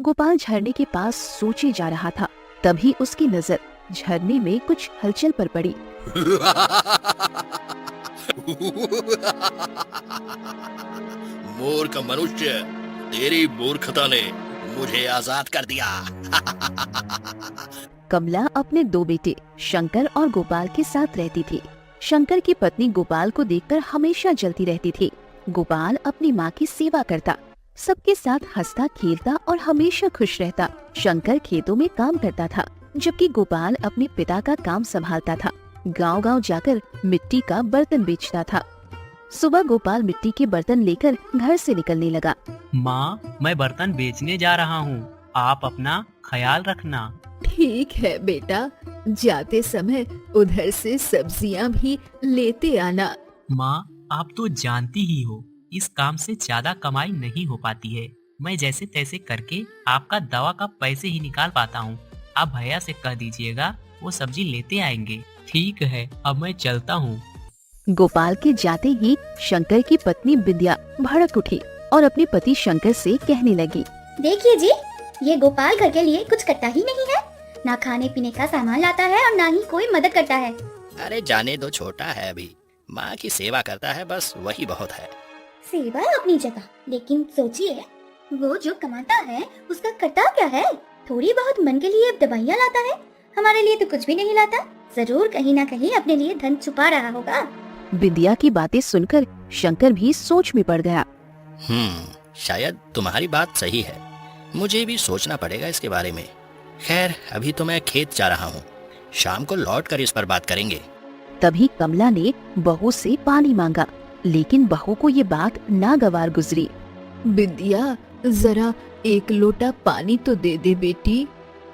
गोपाल झरने के पास सोचे जा रहा था, तभी उसकी नजर झरने में कुछ हलचल पर पड़ी। मूर्ख मनुष्य, तेरी मूर्खता ने मुझे आजाद कर दिया। कमला अपने दो बेटे शंकर और गोपाल के साथ रहती थी। शंकर की पत्नी गोपाल को देखकर हमेशा जलती रहती थी। गोपाल अपनी माँ की सेवा करता, सबके साथ हंसता खेलता और हमेशा खुश रहता। शंकर खेतों में काम करता था, जबकि गोपाल अपने पिता का काम संभालता था। गांव-गांव जाकर मिट्टी का बर्तन बेचता था। सुबह गोपाल मिट्टी के बर्तन लेकर घर से निकलने लगा। माँ, मैं बर्तन बेचने जा रहा हूँ, आप अपना ख्याल रखना। ठीक है बेटा, जाते समय उधर से सब्जियां भी लेते आना। माँ, आप तो जानती ही हो, इस काम से ज्यादा कमाई नहीं हो पाती है। मैं जैसे तैसे करके आपका दवा का पैसे ही निकाल पाता हूँ। आप भैया से कह दीजिएगा, वो सब्जी लेते आएंगे। ठीक है, अब मैं चलता हूँ। गोपाल के जाते ही शंकर की पत्नी विद्या भड़क उठी और अपने पति शंकर से कहने लगी, देखिए जी, ये गोपाल घर के लिए कुछ करता ही नहीं है। ना खाने पीने का सामान लाता है और ना ही कोई मदद करता है। अरे जाने दो, छोटा है अभी, माँ की सेवा करता है, बस वही बहुत है। सेवा अपनी जगह, लेकिन सोचिए, वो जो कमाता है उसका करता क्या है? थोड़ी बहुत मन के लिए दवाइयाँ लाता है, हमारे लिए तो कुछ भी नहीं लाता। जरूर कहीं ना कहीं अपने लिए धन छुपा रहा होगा। विद्या की बातें सुनकर शंकर भी सोच में पड़ गया। शायद तुम्हारी बात सही है, मुझे भी सोचना पड़ेगा इसके बारे में। खैर, अभी तो मैं खेत जा रहा हूँ, शाम को लौट कर इस पर बात करेंगे। तभी कमला ने बहू से पानी मांगा, लेकिन बहू को ये बात नागवार गुजरी। विद्या, जरा एक लोटा पानी तो दे दे बेटी।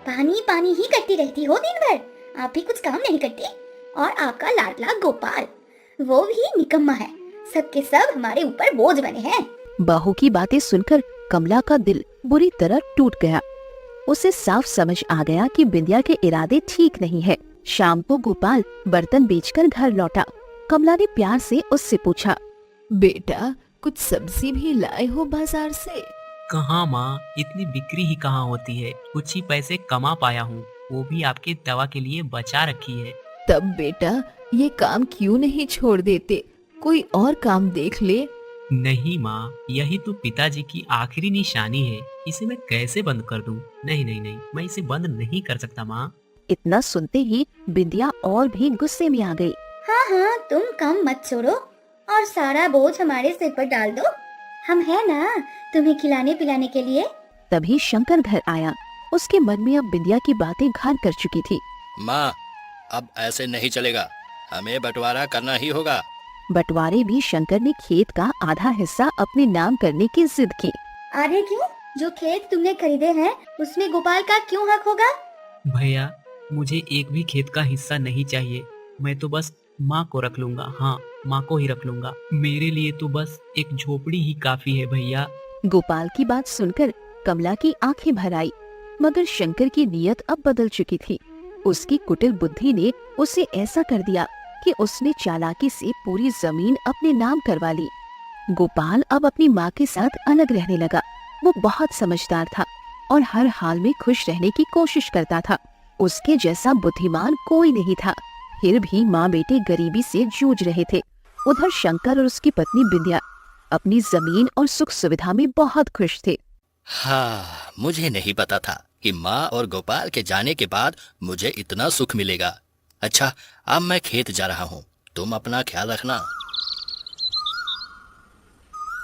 पानी पानी ही करती रहती हो दिन भर, आप भी कुछ काम नहीं करती। और आपका लाडला गोपाल, वो भी निकम्मा है, सबके सब हमारे ऊपर बोझ बने हैं। बहू की बातें सुनकर कमला का दिल बुरी तरह टूट गया। उसे साफ समझ आ गया कि विद्या के इरादे ठीक नहीं है। शाम को गोपाल बर्तन बेचकर घर लौटा। कमला ने प्यार से उससे पूछा, बेटा, कुछ सब्जी भी लाए हो बाजार से? कहाँ माँ, इतनी बिक्री ही कहाँ होती है। कुछ ही पैसे कमा पाया हूँ, वो भी आपके दवा के लिए बचा रखी है। तब बेटा, ये काम क्यों नहीं छोड़ देते? कोई और काम देख ले। नहीं माँ, यही तो पिताजी की आखिरी निशानी है, इसे मैं कैसे बंद कर दूँ? नहीं नहीं नहीं, मैं इसे बंद नहीं कर सकता माँ। इतना सुनते ही विद्या और भी गुस्से में आ गई। हाँ हाँ, तुम काम मत छोड़ो और सारा बोझ हमारे सिर पर डाल दो। हम है ना तुम्हें खिलाने पिलाने के लिए। तभी शंकर घर आया। उसके मन में अब विद्या की बातें घर कर चुकी थी। माँ, अब ऐसे नहीं चलेगा, हमें बंटवारा करना ही होगा। बंटवारे भी शंकर ने खेत का आधा हिस्सा अपने नाम करने की जिद की। आधे क्यों? जो खेत तुमने खरीदे हैं उसमें गोपाल का क्यों हक होगा? भैया, मुझे एक भी खेत का हिस्सा नहीं चाहिए। मैं तो बस माँ को रख लूंगा। हाँ, माँ को ही रख लूंगा। मेरे लिए तो बस एक झोपड़ी ही काफी है भैया। गोपाल की बात सुनकर कमला की आंखें भर आई, मगर शंकर की नीयत अब बदल चुकी थी। उसकी कुटिल बुद्धि ने उसे ऐसा कर दिया कि उसने चालाकी से पूरी जमीन अपने नाम करवा ली। गोपाल अब अपनी माँ के साथ अलग रहने लगा। वो बहुत समझदार था और हर हाल में खुश रहने की कोशिश करता था। उसके जैसा बुद्धिमान कोई नहीं था। फिर भी माँ बेटे गरीबी से जूझ रहे थे। उधर शंकर और उसकी पत्नी विद्या अपनी जमीन और सुख सुविधा में बहुत खुश थे। हाँ, मुझे नहीं पता था कि माँ और गोपाल के जाने के बाद मुझे इतना सुख मिलेगा। अच्छा, अब मैं खेत जा रहा हूँ, तुम अपना ख्याल रखना।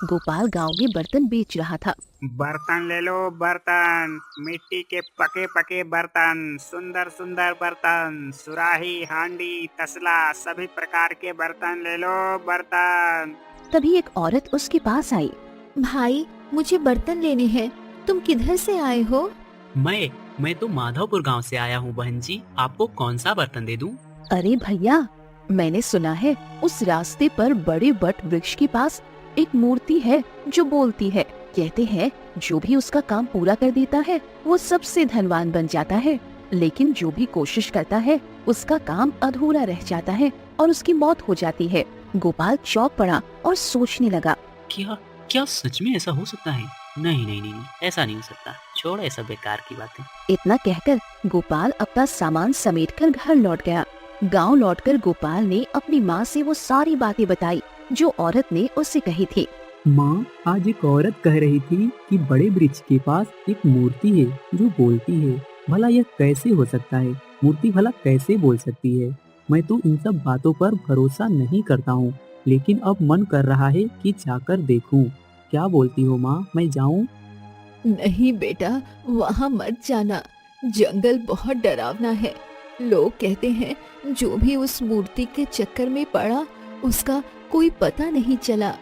गोपाल गांव में बर्तन बेच रहा था। बर्तन ले लो, बर्तन, मिट्टी के पके पके बर्तन, सुंदर सुंदर बर्तन, सुराही, हांडी, तसला, सभी प्रकार के बर्तन ले लो, बर्तन। तभी एक औरत उसके पास आई। भाई, मुझे बर्तन लेने हैं, तुम किधर से आए हो? मैं तो माधवपुर गांव से आया हूँ बहन जी। आपको कौन सा बर्तन दे दूँ? अरे भैया, मैंने सुना है उस रास्ते पर बड़े बट वृक्ष के पास एक मूर्ति है जो बोलती है। कहते हैं जो भी उसका काम पूरा कर देता है वो सबसे धनवान बन जाता है, लेकिन जो भी कोशिश करता है उसका काम अधूरा रह जाता है और उसकी मौत हो जाती है। गोपाल चौंक पड़ा और सोचने लगा। क्या क्या सच में ऐसा हो सकता है? नहीं नहीं नहीं नहीं, ऐसा नहीं हो सकता। छोड़ ऐसा बेकार की बातें। इतना कहकर गोपाल अपना सामान समेटकर घर लौट गया। गांव लौटकर गोपाल ने अपनी माँ से वो सारी बातें बताई जो औरत ने उससे कही थी। माँ, आज एक औरत कह रही थी कि बड़े वृक्ष के पास एक मूर्ति है जो बोलती है। भला यह कैसे हो सकता है? मूर्ति भला कैसे बोल सकती है? मैं तो इन सब बातों पर भरोसा नहीं करता हूँ, लेकिन अब मन कर रहा है कि जाकर देखूं। क्या बोलती हो माँ, मैं जाऊँ? नहीं बेटा, वहाँ मत जाना। जंगल बहुत डरावना है। लोग कहते हैं जो भी उस मूर्ति के चक्कर में पड़ा उसका कोई पता नहीं चला।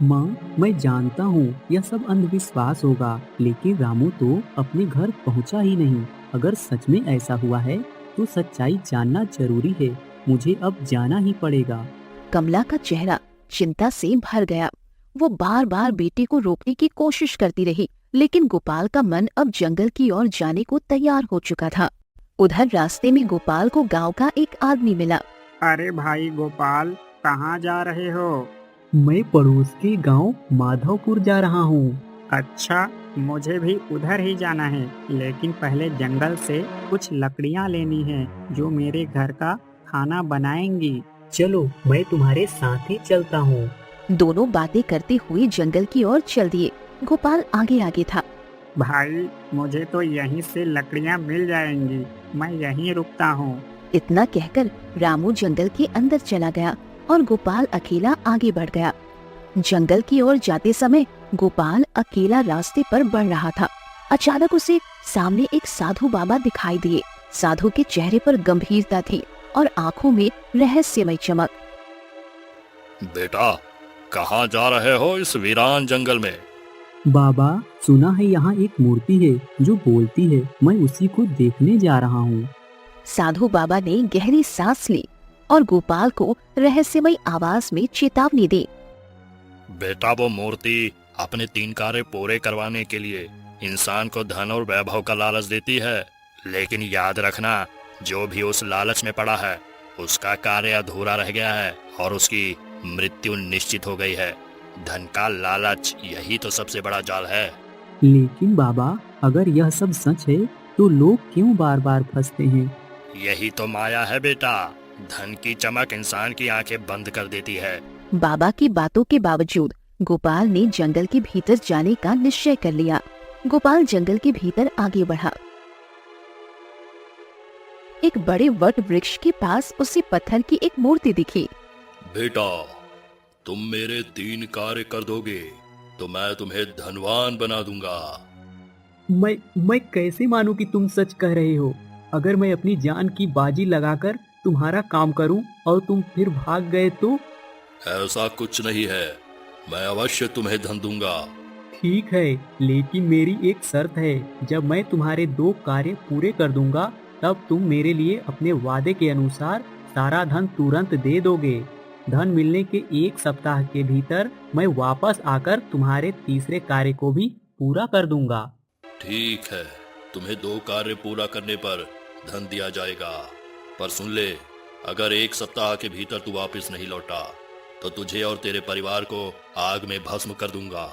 माँ, मैं जानता हूँ यह सब अंधविश्वास होगा, लेकिन रामू तो अपने घर पहुँचा ही नहीं। अगर सच में ऐसा हुआ है तो सच्चाई जानना जरूरी है। मुझे अब जाना ही पड़ेगा। कमला का चेहरा चिंता से भर गया। वो बार बार बेटे को रोकने की कोशिश करती रही, लेकिन गोपाल का मन अब जंगल की ओर जाने को तैयार हो चुका था। उधर रास्ते में गोपाल को गांव का एक आदमी मिला। अरे भाई गोपाल, कहाँ जा रहे हो? मैं पड़ोस के गांव माधवपुर जा रहा हूँ। अच्छा, मुझे भी उधर ही जाना है, लेकिन पहले जंगल से कुछ लकड़ियाँ लेनी है जो मेरे घर का खाना बनाएंगी। चलो, मैं तुम्हारे साथ ही चलता हूँ। दोनों बातें करते हुए जंगल की ओर चल दिए। गोपाल आगे आगे था। भाई, मुझे तो यहीं से लकड़ियाँ मिल जाएंगी, मैं यहीं रुकता हूँ। इतना कहकर रामू जंगल के अंदर चला गया और गोपाल अकेला आगे बढ़ गया। जंगल की ओर जाते समय गोपाल अकेला रास्ते पर बढ़ रहा था। अचानक उसे सामने एक साधु बाबा दिखाई दिए। साधु के चेहरे पर गंभीरता थी और आंखों में रहस्यमय चमक। बेटा, कहाँ जा रहे हो इस वीरान जंगल में? बाबा, सुना है यहाँ एक मूर्ति है जो बोलती है। मैं उसी को देखने जा रहा हूँ। साधु बाबा ने गहरी सांस ली और गोपाल को रहस्यमय आवाज में चेतावनी दी। बेटा, वो मूर्ति अपने 3 कार्य पूरे करवाने के लिए इंसान को धन और वैभव का लालच देती है, लेकिन याद रखना, जो भी उस लालच में पड़ा है उसका कार्य अधूरा रह गया है और उसकी मृत्यु निश्चित हो गई है। धन का लालच, यही तो सबसे बड़ा जाल है। लेकिन बाबा, अगर यह सब सच है तो लोग क्यों बार बार फंसते हैं? यही तो माया है बेटा। धन की चमक इंसान की आंखें बंद कर देती है। बाबा की बातों के बावजूद गोपाल ने जंगल के भीतर जाने का निश्चय कर लिया। गोपाल जंगल के भीतर आगे बढ़ा। एक बड़े वट वृक्ष के पास उसे पत्थर की एक मूर्ति दिखी। बेटा, तुम मेरे 3 कार्य कर दोगे तो मैं तुम्हें धनवान बना दूंगा। मैं कैसे मानूं कि तुम सच कह रहे हो? अगर मैं अपनी जान की बाजी लगाकर तुम्हारा काम करूं और तुम फिर भाग गए तो? ऐसा कुछ नहीं है, मैं अवश्य तुम्हें धन दूंगा। ठीक है, लेकिन मेरी एक शर्त है। जब मैं तुम्हारे 2 कार्य पूरे कर दूंगा तब तुम मेरे लिए अपने वादे के अनुसार सारा धन तुरंत दे दोगे। धन मिलने के 1 सप्ताह के भीतर मैं वापस आकर तुम्हारे तीसरे कार्य को भी पूरा कर दूंगा। ठीक है, तुम्हें 2 कार्य पूरा करने पर धन दिया जाएगा, पर सुन ले, अगर 1 सप्ताह के भीतर तू वापस नहीं लौटा तो तुझे और तेरे परिवार को आग में भस्म कर दूंगा।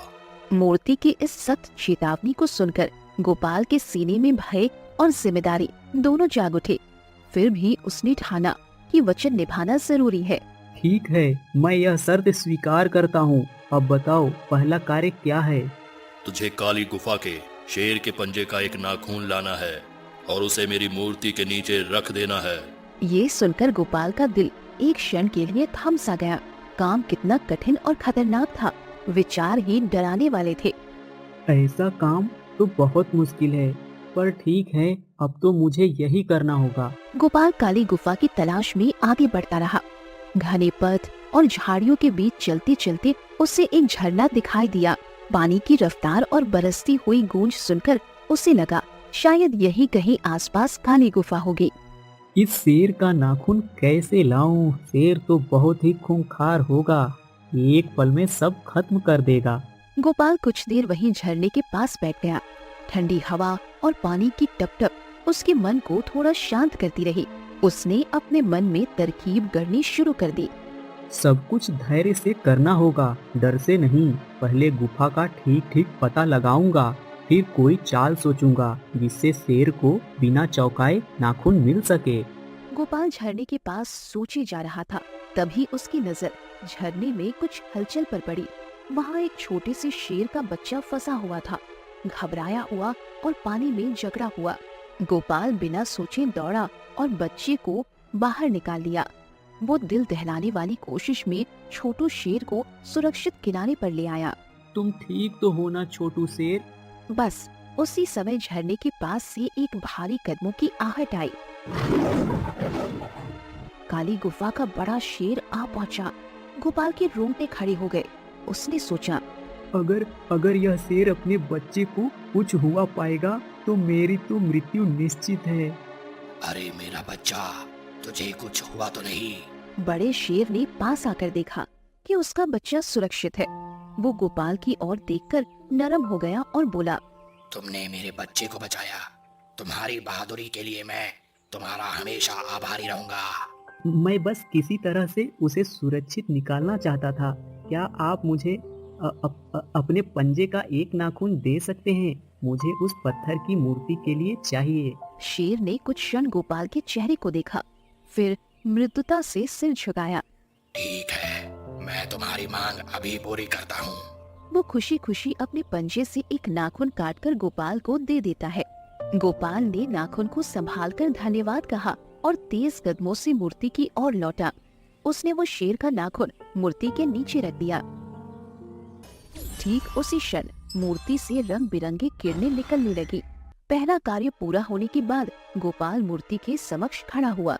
मूर्ति की इस सख्त चेतावनी को सुनकर गोपाल के सीने में भय और जिम्मेदारी दोनों जाग उठे। फिर भी उसने ठाना कि वचन निभाना जरूरी है। ठीक है, मैं यह शर्त स्वीकार करता हूँ। अब बताओ, पहला कार्य क्या है? तुझे काली गुफा के शेर के पंजे का एक नाखून लाना है और उसे मेरी मूर्ति के नीचे रख देना है। ये सुनकर गोपाल का दिल एक क्षण के लिए थम सा गया। काम कितना कठिन और खतरनाक था, विचार ही डराने वाले थे। ऐसा काम तो बहुत मुश्किल है, पर ठीक है, अब तो मुझे यही करना होगा। गोपाल काली गुफा की तलाश में आगे बढ़ता रहा। घने पथ और झाड़ियों के बीच चलते चलते उसे एक झरना दिखाई दिया। पानी की रफ्तार और बरसती हुई गूंज सुनकर उसे लगा शायद यही कहीं आसपास काली गुफा होगी। इस शेर का नाखून कैसे लाऊं? शेर तो बहुत ही खूंखार होगा, एक पल में सब खत्म कर देगा। गोपाल कुछ देर वहीं झरने के पास बैठ गया। ठंडी हवा और पानी की टपटप उसके मन को थोड़ा शांत करती रही। उसने अपने मन में तरकीब गढ़नी शुरू कर दी। सब कुछ धैर्य से करना होगा, डर से नहीं। पहले गुफा का ठीक ठीक पता लगाऊंगा, फिर कोई चाल सोचूंगा जिससे शेर को बिना चौकाए नाखून मिल सके। गोपाल झरने के पास सोचे जा रहा था, तभी उसकी नजर झरने में कुछ हलचल पर पड़ी। वहाँ एक छोटे से शेर का बच्चा फंसा हुआ था, घबराया हुआ और पानी में जकड़ा हुआ। गोपाल बिना सोचे दौड़ा और बच्चे को बाहर निकाल लिया। वो दिल दहलाने वाली कोशिश में छोटू शेर को सुरक्षित किनारे पर ले आया। तुम ठीक तो हो ना छोटू शेर? बस उसी समय झरने के पास से एक भारी कदमों की आहट आई। काली गुफा का बड़ा शेर आ पहुंचा। गोपाल के रोंगटे खड़े हो गए। उसने सोचा, अगर यह शेर अपने बच्चे को कुछ हुआ पाएगा तो मेरी तो मृत्यु निश्चित है। अरे मेरा बच्चा, तुझे कुछ हुआ तो नहीं? बड़े शेर ने पास आकर देखा कि उसका बच्चा सुरक्षित है। वो गोपाल की ओर देखकर नरम हो गया और बोला, तुमने मेरे बच्चे को बचाया। तुम्हारी बहादुरी के लिए मैं तुम्हारा हमेशा आभारी रहूंगा। मैं बस किसी तरह से उसे सुरक्षित निकालना चाहता था। क्या आप मुझे अपने पंजे का एक नाखून दे सकते हैं? मुझे उस पत्थर की मूर्ति के लिए चाहिए। शेर ने कुछ क्षण गोपाल के चेहरे को देखा, फिर मृदुता से सिर झुकाया। ठीक है, मैं तुम्हारी मांग अभी पूरी करता हूँ। वो खुशी खुशी अपने पंजे से एक नाखून काटकर गोपाल को दे देता है। गोपाल ने नाखून को संभालकर धन्यवाद कहा और तेज कदमों से मूर्ति की ओर लौटा। उसने वो शेर का नाखून मूर्ति के नीचे रख दिया। ठीक उसी क्षण मूर्ति से रंग बिरंगी किरणें निकलने लगी। पहला कार्य पूरा होने के बाद गोपाल मूर्ति के समक्ष खड़ा हुआ।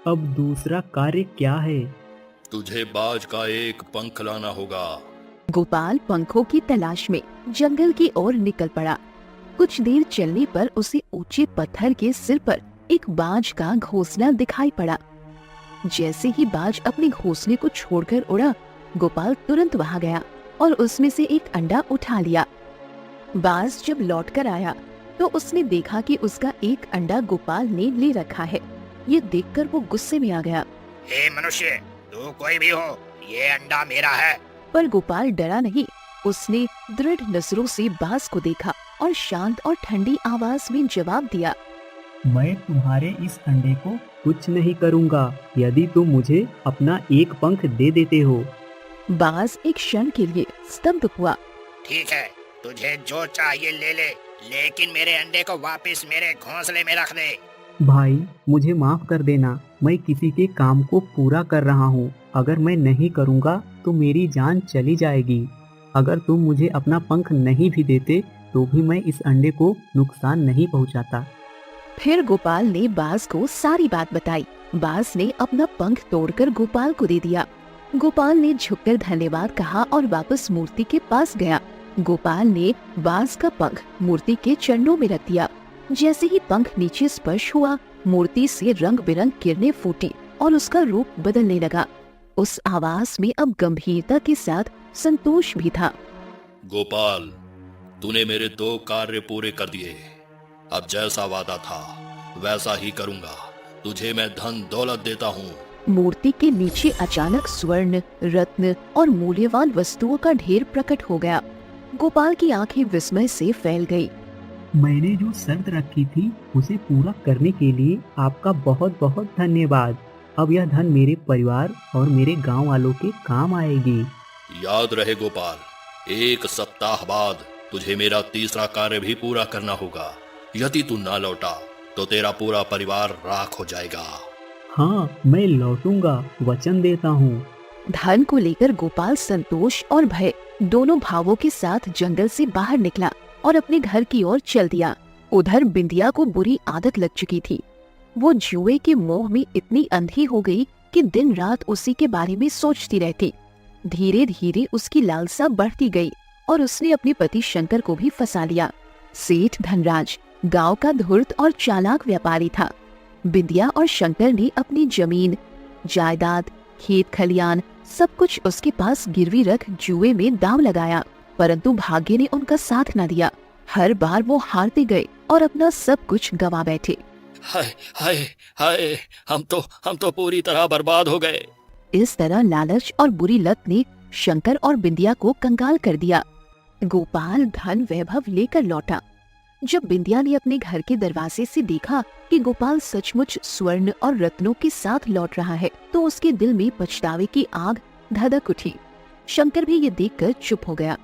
अब दूसरा कार्य क्या है? तुझे बाज का एक पंख लाना होगा। गोपाल पंखों की तलाश में जंगल की ओर निकल पड़ा। कुछ देर चलने पर उसे ऊंचे पत्थर के सिर पर एक बाज का घोंसला दिखाई पड़ा। जैसे ही बाज अपने घोंसले को छोड़कर उड़ा, गोपाल तुरंत वहां गया और उसमें से एक अंडा उठा लिया। बाज जब लौटकर आया तो उसने देखा कि उसका एक अंडा गोपाल ने ले रखा है। ये देखकर वो गुस्से में आ गया। हे मनुष्य, तू कोई भी हो, ये अंडा मेरा है। पर गोपाल डरा नहीं। उसने दृढ़ नजरों से बाज को देखा और शांत और ठंडी आवाज में जवाब दिया, मैं तुम्हारे इस अंडे को कुछ नहीं करूँगा यदि तुम मुझे अपना एक पंख दे देते हो। बाज एक क्षण के लिए स्तब्ध हुआ। ठीक है, तुझे जो चाहिए ले ले, लेकिन मेरे अंडे को वापस मेरे घोंसले में रख दे। भाई, मुझे माफ कर देना। मैं किसी के काम को पूरा कर रहा हूँ। अगर मैं नहीं करूँगा तो मेरी जान चली जाएगी। अगर तुम मुझे अपना पंख नहीं भी देते तो भी मैं इस अंडे को नुकसान नहीं पहुँचाता। फिर गोपाल ने बाज को सारी बात बताई। बाज ने अपना पंख तोड़कर गोपाल को दे दिया। गोपाल ने झुककर धन्यवाद कहा और वापस मूर्ति के पास गया। गोपाल ने बाज का पंख मूर्ति के चरणों में रख दिया। जैसे ही पंख नीचे स्पर्श हुआ, मूर्ति से रंग बिरंग किरणें फूटी और उसका रूप बदलने लगा। उस आवाज में अब गंभीरता के साथ संतोष भी था। गोपाल, तूने मेरे 2 कार्य पूरे कर दिए। अब जैसा वादा था वैसा ही करूंगा। तुझे मैं धन दौलत देता हूँ। मूर्ति के नीचे अचानक स्वर्ण, रत्न और मूल्यवान वस्तुओं का ढेर प्रकट हो गया। गोपाल की आंखें विस्मय से फैल गई। मैंने जो शर्त रखी थी उसे पूरा करने के लिए आपका बहुत बहुत धन्यवाद। अब यह धन मेरे परिवार और मेरे गांव वालों के काम आएगी। याद रहे गोपाल, 1 सप्ताह बाद तुझे मेरा तीसरा कार्य भी पूरा करना होगा। यदि तू ना लौटा तो तेरा पूरा परिवार राख हो जाएगा। हाँ, मैं लौटूंगा, वचन देता हूँ। धन को लेकर गोपाल संतोष और भय दोनों भावों के साथ जंगल से बाहर निकला और अपने घर की ओर चल दिया। उधर बिंदिया को बुरी आदत लग चुकी थी। वो जुए के मोह में इतनी अंधी हो गई कि दिन रात उसी के बारे में सोचती रहती। धीरे धीरे उसकी लालसा बढ़ती गई और उसने अपने पति शंकर को भी फंसा लिया। सेठ धनराज गांव का धूर्त और चालाक व्यापारी था। बिंदिया और शंकर ने अपनी जमीन, जायदाद, खेत खलियान सब कुछ उसके पास गिरवी रख जुए में दांव लगाया, परंतु भाग्य ने उनका साथ न दिया। हर बार वो हारते गए और अपना सब कुछ गवा बैठे। हाय हाय हाय, हम तो पूरी तरह बर्बाद हो गए। इस तरह लालच और बुरी लत ने शंकर और बिंदिया को कंगाल कर दिया। गोपाल धन वैभव लेकर लौटा। जब बिंदिया ने अपने घर के दरवाजे से देखा कि गोपाल सचमुच स्वर्ण और रत्नों के साथ लौट रहा है, तो उसके दिल में पछतावे की आग धधक उठी। शंकर भी ये देखकर चुप हो गया।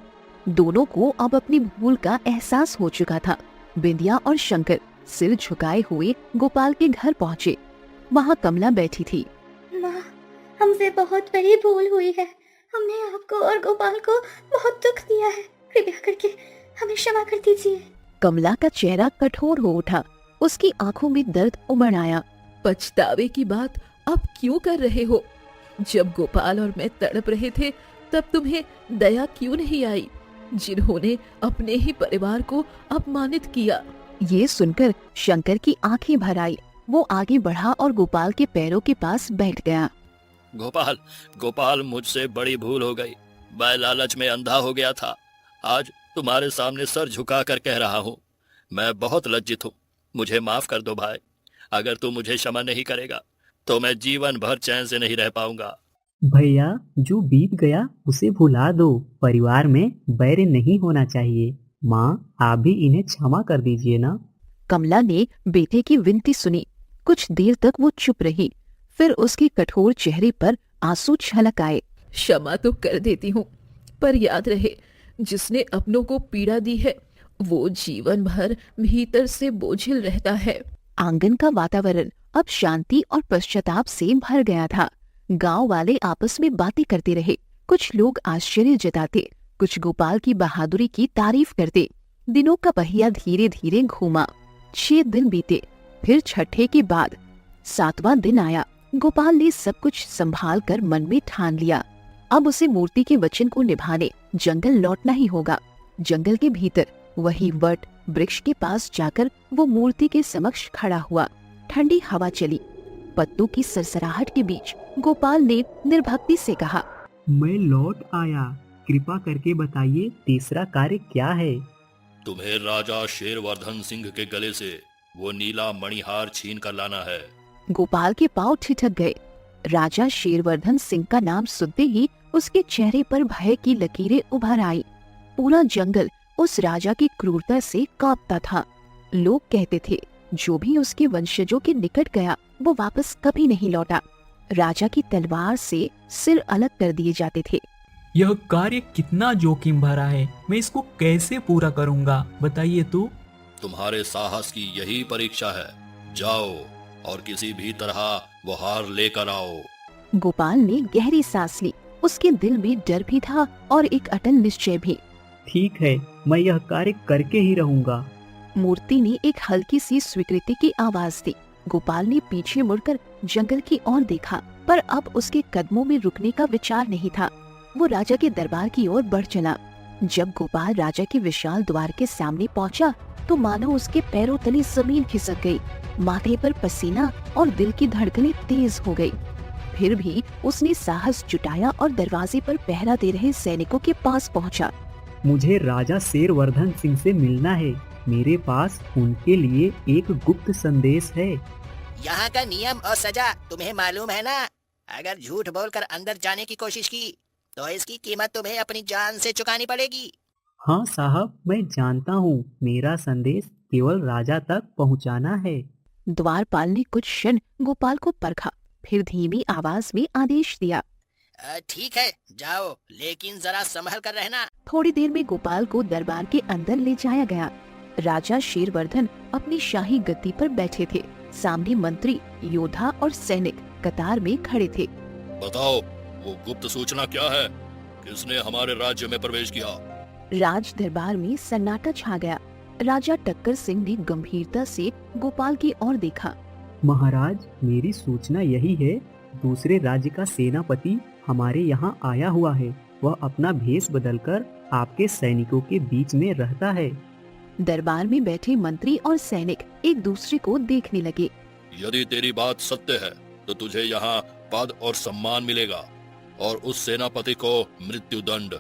दोनों को अब अपनी भूल का एहसास हो चुका था। बिंदिया और शंकर सिर झुकाए हुए गोपाल के घर पहुँचे। वहाँ कमला बैठी थी। माँ, हमसे बहुत बड़ी भूल हुई है। हमने आपको और गोपाल को बहुत दुख दिया है। कृपया करके हमें क्षमा कर दीजिए। कमला का चेहरा कठोर हो उठा। उसकी आंखों में दर्द उमड़ आया। पछतावे की बात आप क्यों कर रहे हो? जब गोपाल और मैं तड़प रहे थे तब तुम्हें दया क्यों नहीं आई, जिन्होंने अपने ही परिवार को अपमानित किया? ये सुनकर शंकर की आंखें भर आई। वो आगे बढ़ा और गोपाल के पैरों के पास बैठ गया। गोपाल, गोपाल, मुझसे बड़ी भूल हो गई। मैं लालच में अंधा हो गया था। आज तुम्हारे सामने सर झुका कर कह रहा हूँ, मैं बहुत लज्जित हूँ। मुझे माफ कर दो भाई। अगर तू मुझे क्षमा नहीं करेगा तो मैं जीवन भर चैन से नहीं रह पाऊंगा। भैया, जो बीत गया उसे भुला दो। परिवार में बैर नहीं होना चाहिए। माँ, आप भी इन्हें क्षमा कर दीजिए ना। कमला ने बेटे की विनती सुनी। कुछ देर तक वो चुप रही। फिर उसके कठोर चेहरे पर आंसू छलक आए। क्षमा तो कर देती हूँ, पर याद रहे, जिसने अपनों को पीड़ा दी है वो जीवन भर भीतर से बोझिल रहता है। आंगन का वातावरण अब शांति और पश्चाताप से भर गया था। गांव वाले आपस में बातें करते रहे। कुछ लोग आश्चर्य जताते, कुछ गोपाल की बहादुरी की तारीफ करते। दिनों का पहिया धीरे धीरे घूमा। 6 दिन बीते। फिर छठे के बाद 7वां दिन आया। गोपाल ने सब कुछ संभाल कर मन में ठान लिया। अब उसे मूर्ति के वचन को निभाने जंगल लौटना ही होगा। जंगल के भीतर वही वट वृक्ष के पास जाकर वो मूर्ति के समक्ष खड़ा हुआ। ठंडी हवा चली। पत्तों की सरसराहट के बीच गोपाल ने निर्भक्ति से कहा, मैं लौट आया। कृपा करके बताइए तीसरा कार्य क्या है? तुम्हें राजा शेरवर्धन सिंह के गले से वो नीला मणिहार छीन कर लाना है। गोपाल के पांव ठिठक गए। राजा शेरवर्धन सिंह का नाम सुनते ही उसके चेहरे पर भय की लकीरें उभर आई। पूरा जंगल उस राजा की क्रूरता से कांपता था। लोग कहते थे, जो भी उसके वंशजों के निकट गया वो वापस कभी नहीं लौटा। राजा की तलवार से सिर अलग कर दिए जाते थे। यह कार्य कितना जोखिम भरा है, मैं इसको कैसे पूरा करूंगा, बताइए तो। तुम्हारे साहस की यही परीक्षा है। जाओ और किसी भी तरह वो हार लेकर आओ। गोपाल ने गहरी सांस ली। उसके दिल में डर भी था और एक अटल निश्चय भी। ठीक है, मैं यह कार्य करके ही रहूंगा। मूर्ति ने एक हल्की सी स्वीकृति की आवाज दी। गोपाल ने पीछे मुड़कर जंगल की ओर देखा, पर अब उसके कदमों में रुकने का विचार नहीं था। वो राजा के दरबार की ओर बढ़ चला। जब गोपाल राजा के विशाल द्वार के सामने पहुंचा, तो मानो उसके पैरों तले जमीन खिसक गई। माथे पर पसीना और दिल की धड़कनें तेज हो गई। फिर भी उसने साहस जुटाया और दरवाजे पर पहरा दे रहे सैनिकों के पास पहुंचा। मुझे राजा शेरवर्धन सिंह से मिलना है। मेरे पास उनके लिए एक गुप्त संदेश है। यहाँ का नियम और सजा तुम्हें मालूम है ना? अगर झूठ बोलकर अंदर जाने की कोशिश की तो इसकी कीमत तुम्हें अपनी जान से चुकानी पड़ेगी। हाँ साहब, मैं जानता हूँ। मेरा संदेश केवल राजा तक पहुँचाना है। द्वारपाल ने कुछ क्षण गोपाल को परखा, फिर धीमी आवाज में आदेश दिया, ठीक है, जाओ, लेकिन जरा संभल कर रहना। थोड़ी देर में गोपाल को दरबार के अंदर ले जाया गया। राजा शेरवर्धन अपनी शाही गद्दी पर बैठे थे। सामने मंत्री, योद्धा और सैनिक कतार में खड़े थे। बताओ, वो गुप्त सूचना क्या है? किसने हमारे राज्य में प्रवेश किया? राज दरबार में सन्नाटा छा गया। राजा टक्कर सिंह ने गंभीरता से गोपाल की ओर देखा। महाराज, मेरी सूचना यही है। दूसरे राज्य का सेनापति हमारे यहाँ आया हुआ है। वह अपना भेष बदलकर आपके सैनिकों के बीच में रहता है। दरबार में बैठे मंत्री और सैनिक एक दूसरे को देखने लगे। यदि तेरी बात सत्य है तो तुझे यहाँ पद और सम्मान मिलेगा और उस सेनापति को मृत्यु दंड,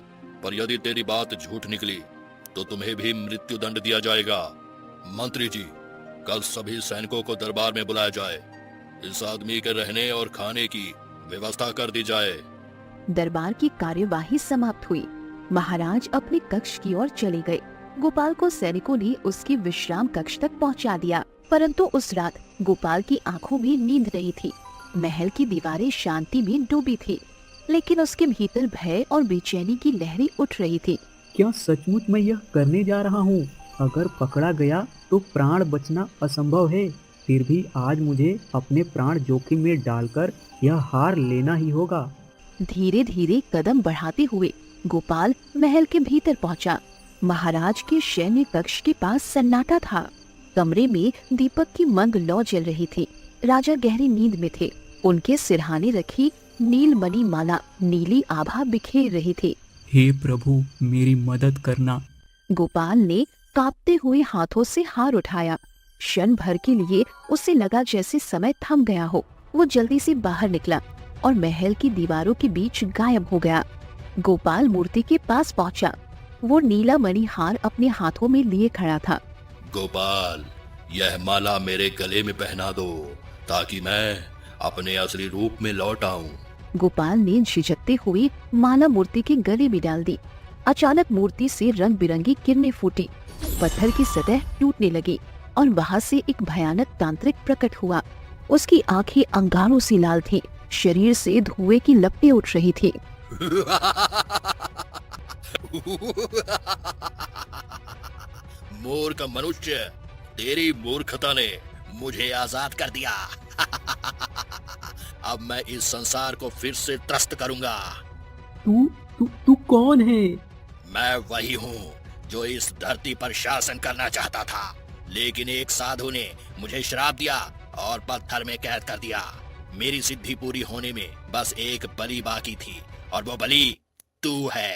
पर यदि तेरी बात झूठ निकली तो तुम्हें भी मृत्यु दंड दिया जाएगा। मंत्री जी, कल सभी सैनिकों को दरबार में बुलाया जाए। इस आदमी के रहने और खाने की व्यवस्था कर दी जाए। दरबार की कार्यवाही समाप्त हुई। महाराज अपने कक्ष की ओर चले गए। गोपाल को सैनिकों ने उसके विश्राम कक्ष तक पहुंचा दिया, परंतु उस रात गोपाल की आंखों में नींद नहीं थी। महल की दीवारें शांति में डूबी थी, लेकिन उसके भीतर भय और बेचैनी की लहरें उठ रही थी। क्या सचमुच मैं यह करने जा रहा हूँ? अगर पकड़ा गया तो प्राण बचना असंभव है। फिर भी आज मुझे अपने प्राण जोखिम में डालकर यह हार लेना ही होगा। धीरे धीरे कदम बढ़ाते हुए गोपाल महल के भीतर पहुंचा। महाराज के सैन्य कक्ष के पास सन्नाटा था। कमरे में दीपक की मंद लौ जल रही थी। राजा गहरी नींद में थे। उनके सिरहाने रखी नीलमणि माला नीली आभा बिखेर रही थी। हे प्रभु, मेरी मदद करना। गोपाल ने कांपते हुए हाथों से हार उठाया। क्षण भर के लिए उसे लगा जैसे समय थम गया हो। वो जल्दी से बाहर निकला और महल की दीवारों के बीच गायब हो गया। गोपाल मूर्ति के पास पहुंचा। वो नीला मणि हार अपने हाथों में लिए खड़ा था। गोपाल, यह माला मेरे गले में पहना दो ताकि मैं अपने असली रूप में लौट आऊं। गोपाल ने झिझकते हुए माला मूर्ति के गले में डाल दी। अचानक मूर्ति से रंग बिरंगी किरणें फूटी। पत्थर की सतह टूटने लगी और वहां से एक भयानक तांत्रिक प्रकट हुआ। उसकी आंखें अंगारों से लाल थीं। शरीर से धुएं की लपटें उठ रही थी। मूर्ख मनुष्य, तेरी मूर्खता ने मुझे आजाद कर दिया। अब मैं इस संसार को फिर से त्रस्त करूंगा। तू कौन है? मैं वही हूँ जो इस धरती पर शासन करना चाहता था, लेकिन एक साधु ने मुझे श्राप दिया और पत्थर में कैद कर दिया। मेरी सिद्धि पूरी होने में बस एक बलि बाकी थी और वो बलि तू है।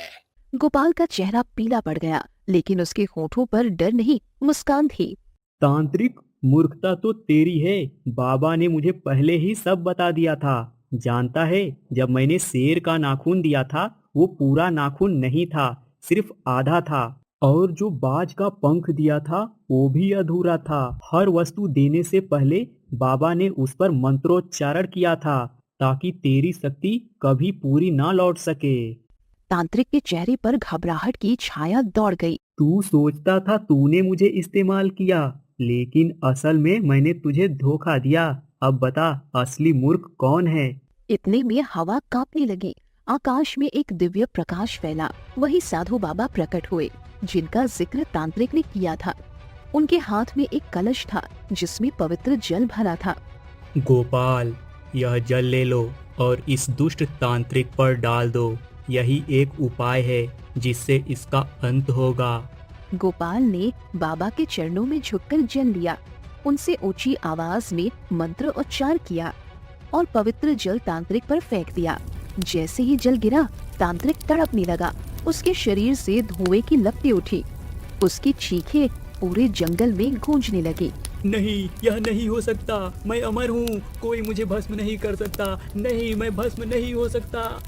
गोपाल का चेहरा पीला पड़ गया, लेकिन उसके होठों पर डर नहीं, मुस्कान थी। तांत्रिक, मूर्खता तो तेरी है। बाबा ने मुझे पहले ही सब बता दिया था। जानता है, जब मैंने शेर का नाखून दिया था वो पूरा नाखून नहीं था, सिर्फ आधा था। और जो बाज का पंख दिया था वो भी अधूरा था। हर वस्तु देने से पहले बाबा ने उस पर मंत्रोच्चारण किया था ताकि तेरी शक्ति कभी पूरी ना लौट सके। तांत्रिक के चेहरे पर घबराहट की छाया दौड़ गई। तू सोचता था तूने मुझे इस्तेमाल किया, लेकिन असल में मैंने तुझे धोखा दिया। अब बता, असली मूर्ख कौन है? इतने में हवा कांपने लगी। आकाश में एक दिव्य प्रकाश फैला। वही साधु बाबा प्रकट हुए जिनका जिक्र तांत्रिक ने किया था। उनके हाथ में एक कलश था जिसमें पवित्र जल भरा था। गोपाल, यह जल ले लो और इस दुष्ट तांत्रिक पर डाल दो। यही एक उपाय है जिससे इसका अंत होगा। गोपाल ने बाबा के चरणों में झुककर जल लिया। उनसे ऊंची आवाज में मंत्र उच्चार किया और पवित्र जल तांत्रिक पर फेंक दिया। जैसे ही जल गिरा, तांत्रिक तड़पने लगा। उसके शरीर से धुएं की लपटें उठी। उसकी चीखें पूरे जंगल में गूंजने लगी। नहीं, यह नहीं हो सकता। मैं अमर हूँ, कोई मुझे भस्म नहीं कर सकता। नहीं, मैं भस्म नहीं हो सकता।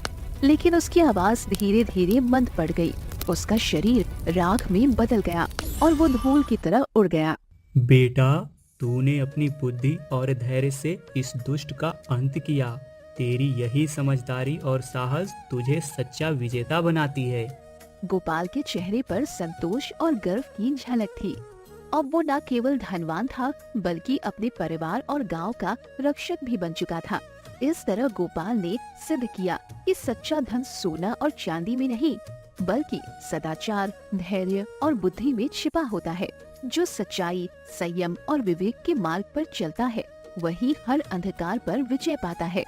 लेकिन उसकी आवाज धीरे धीरे मंद पड़ गई। उसका शरीर राख में बदल गया और वो धूल की तरह उड़ गया। बेटा, तूने अपनी बुद्धि और धैर्य से इस दुष्ट का अंत किया। तेरी यही समझदारी और साहस तुझे सच्चा विजेता बनाती है। गोपाल के चेहरे पर संतोष और गर्व की झलक थी। अब वो न केवल धनवान था, बल्कि अपने परिवार और गांव का रक्षक भी बन चुका था। इस तरह गोपाल ने सिद्ध किया कि सच्चा धन सोना और चांदी में नहीं, बल्कि सदाचार, धैर्य और बुद्धि में छिपा होता है। जो सच्चाई, संयम और विवेक के मार्ग पर चलता है, वही हर अंधकार पर विजय पाता है।